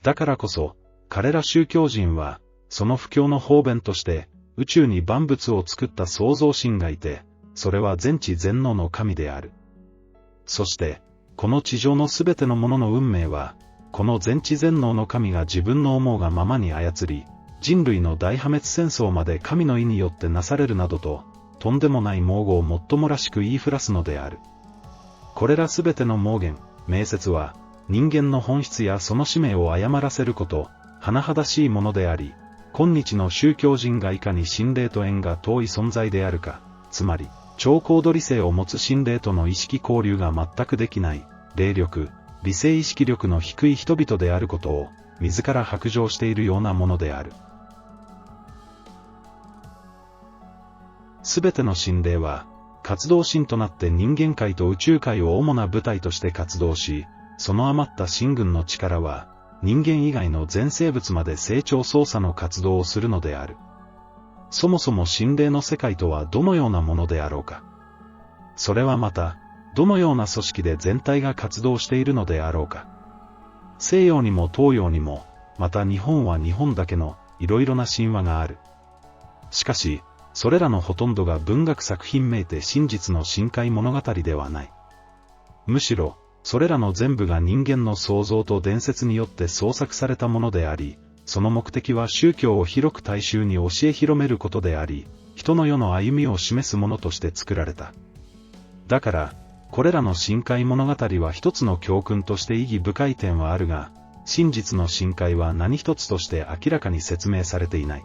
だからこそ、彼ら宗教人は、その布教の方便として、宇宙に万物を作った創造神がいて、それは全知全能の神である。そして、この地上のすべてのものの運命は、この全知全能の神が自分の思うがままに操り、人類の大破滅戦争まで神の意によってなされるなどと、とんでもない妄語をもっともらしく言いふらすのである。これらすべての妄言、名説は、人間の本質やその使命を誤らせること、甚だしいものであり、今日の宗教人がいかに心霊と縁が遠い存在であるか、つまり、超高度理性を持つ心霊との意識交流が全くできない、霊力、理性意識力の低い人々であることを、自ら白状しているようなものである。すべての心霊は、活動神となって人間界と宇宙界を主な舞台として活動し、その余った神軍の力は、人間以外の全生物まで成長操作の活動をするのである。そもそも心霊の世界とはどのようなものであろうか。それはまた、どのような組織で全体が活動しているのであろうか。西洋にも東洋にも、また日本は日本だけのいろいろな神話がある。しかし、それらのほとんどが文学作品めいて真実の深海物語ではない。むしろ、それらの全部が人間の創造と伝説によって創作されたものであり、その目的は宗教を広く大衆に教え広めることであり、人の世の歩みを示すものとして作られた。だから、これらの深海物語は一つの教訓として意義深い点はあるが、真実の深海は何一つとして明らかに説明されていない。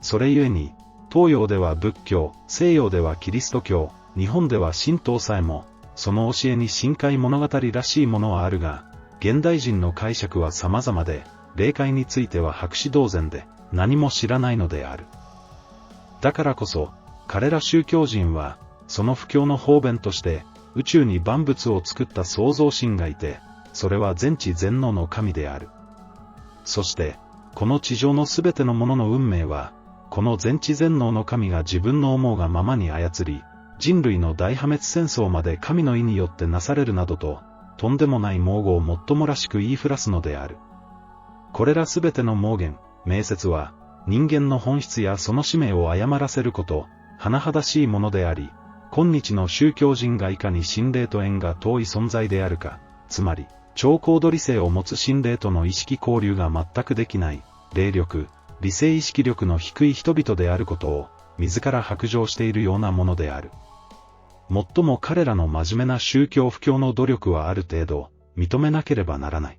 それゆえに、東洋では仏教、西洋ではキリスト教、日本では神道さえも、その教えに深海物語らしいものはあるが、現代人の解釈は様々で、霊界については白紙同然で、何も知らないのである。だからこそ、彼ら宗教人は、その布教の方便として、宇宙に万物を作った創造神がいて、それは全知全能の神である。そして、この地上のすべてのものの運命は、この全知全能の神が自分の思うがままに操り、人類の大破滅戦争まで神の意によってなされるなどと、とんでもない妄語をもっともらしく言いふらすのである。これらすべての妄言、名説は、人間の本質やその使命を誤らせること、甚だしいものであり、今日の宗教人がいかに心霊と縁が遠い存在であるか、つまり、超高度理性を持つ心霊との意識交流が全くできない、霊力、理性意識力の低い人々であることを、自ら白状しているようなものである。もっとも彼らの真面目な宗教布教の努力はある程度、認めなければならない。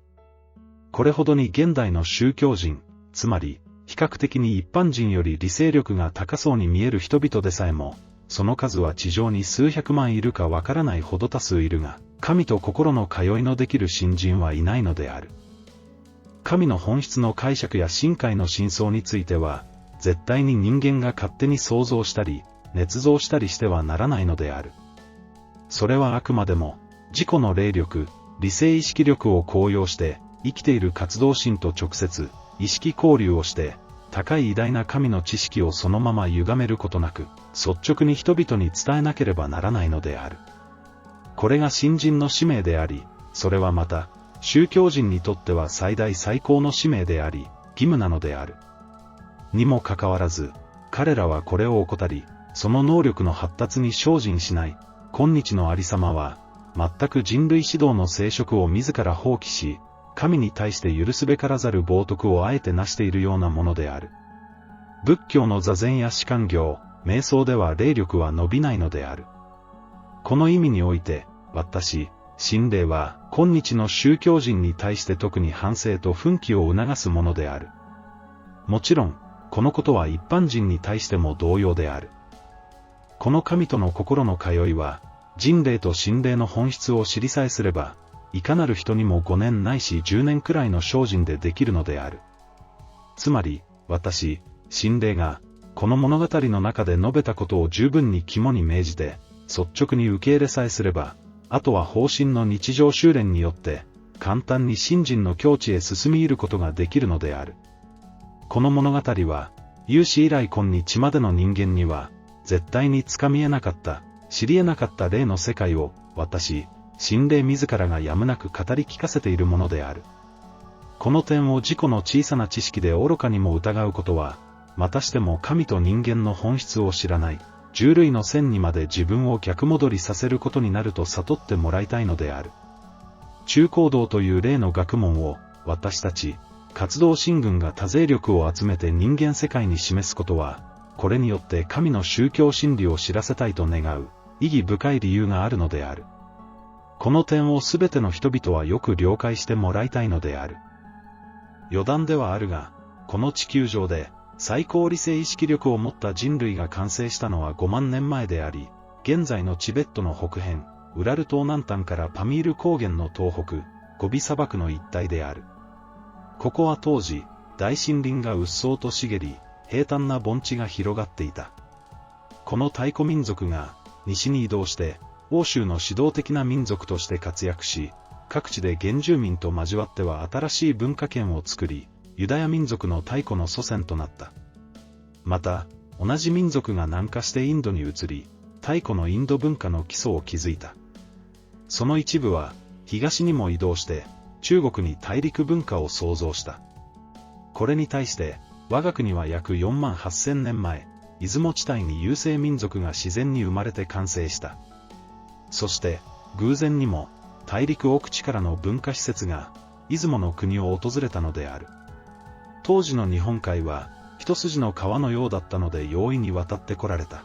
これほどに現代の宗教人、つまり、比較的に一般人より理性力が高そうに見える人々でさえも、その数は地上に数百万いるかわからないほど多数いるが、神と心の通いのできる信心はいないのである。神の本質の解釈や深海の真相については、絶対に人間が勝手に想像したり、捏造したりしてはならないのである。それはあくまでも、自己の霊力、理性意識力を高揚して、生きている活動心と直接、意識交流をして、高い偉大な神の知識をそのまま歪めることなく、率直に人々に伝えなければならないのである。これが信心の使命であり、それはまた、宗教人にとっては最大最高の使命であり、義務なのである。にもかかわらず、彼らはこれを怠り、その能力の発達に精進しない、今日のありさまは、全く人類指導の聖職を自ら放棄し、神に対して許すべからざる冒涜をあえてなしているようなものである。仏教の座禅や士官業、瞑想では霊力は伸びないのである。この意味において、私、神霊は、今日の宗教人に対して特に反省と奮起を促すものである。もちろん、このことは一般人に対しても同様である。この神との心の通いは、人霊と神霊の本質を知りさえすれば、いかなる人にも5年ないし10年くらいの精進でできるのである。つまり、私、神霊が、この物語の中で述べたことを十分に肝に銘じて、率直に受け入れさえすれば、あとは方針の日常修練によって、簡単に信心の境地へ進み入ることができるのである。この物語は、有史以来今日までの人間には、絶対につかみ得なかった、知り得なかった霊の世界を、私、神霊自らがやむなく語り聞かせているものである。この点を自己の小さな知識で愚かにも疑うことは、またしても神と人間の本質を知らない、従類の線にまで自分を逆戻りさせることになると悟ってもらいたいのである。中高道という例の学問を、私たち、活動神軍が多勢力を集めて人間世界に示すことは、これによって神の宗教真理を知らせたいと願う、意義深い理由があるのである。この点をすべての人々はよく了解してもらいたいのである。余談ではあるが、この地球上で、最高理性意識力を持った人類が完成したのは5万年前であり、現在のチベットの北辺、ウラル島南端からパミール高原の東北、ゴビ砂漠の一帯である。ここは当時、大森林がうっそうと茂り、平坦な盆地が広がっていた。この太古民族が、西に移動して、欧州の指導的な民族として活躍し、各地で原住民と交わっては新しい文化圏を作り、ユダヤ民族の太古の祖先となった。また、同じ民族が南下してインドに移り、太古のインド文化の基礎を築いた。その一部は、東にも移動して、中国に大陸文化を創造した。これに対して、我が国は約4万8000年前、出雲地帯に優勢民族が自然に生まれて完成した。そして、偶然にも、大陸奥地からの文化施設が、出雲の国を訪れたのである。当時の日本海は、一筋の川のようだったので容易に渡ってこられた。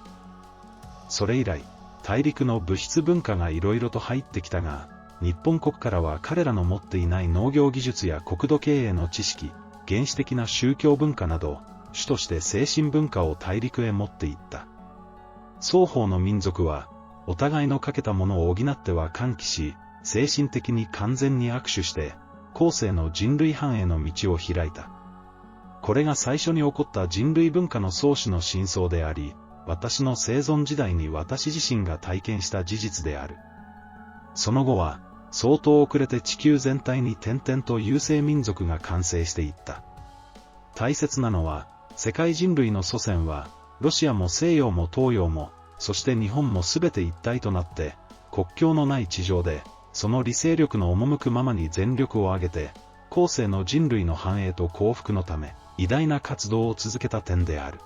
それ以来、大陸の物質文化がいろいろと入ってきたが、日本国からは彼らの持っていない農業技術や国土経営の知識、原始的な宗教文化など、主として精神文化を大陸へ持っていった。双方の民族は、お互いの欠けたものを補っては歓喜し、精神的に完全に握手して、後世の人類繁栄の道を開いた。これが最初に起こった人類文化の創始の真相であり、私の生存時代に私自身が体験した事実である。その後は、相当遅れて地球全体に点々と優勢民族が完成していった。大切なのは、世界人類の祖先は、ロシアも西洋も東洋も、そして日本もすべて一体となって、国境のない地上で、その理性力の赴くままに全力を挙げて、後世の人類の繁栄と幸福のため、偉大な活動を続けた点である。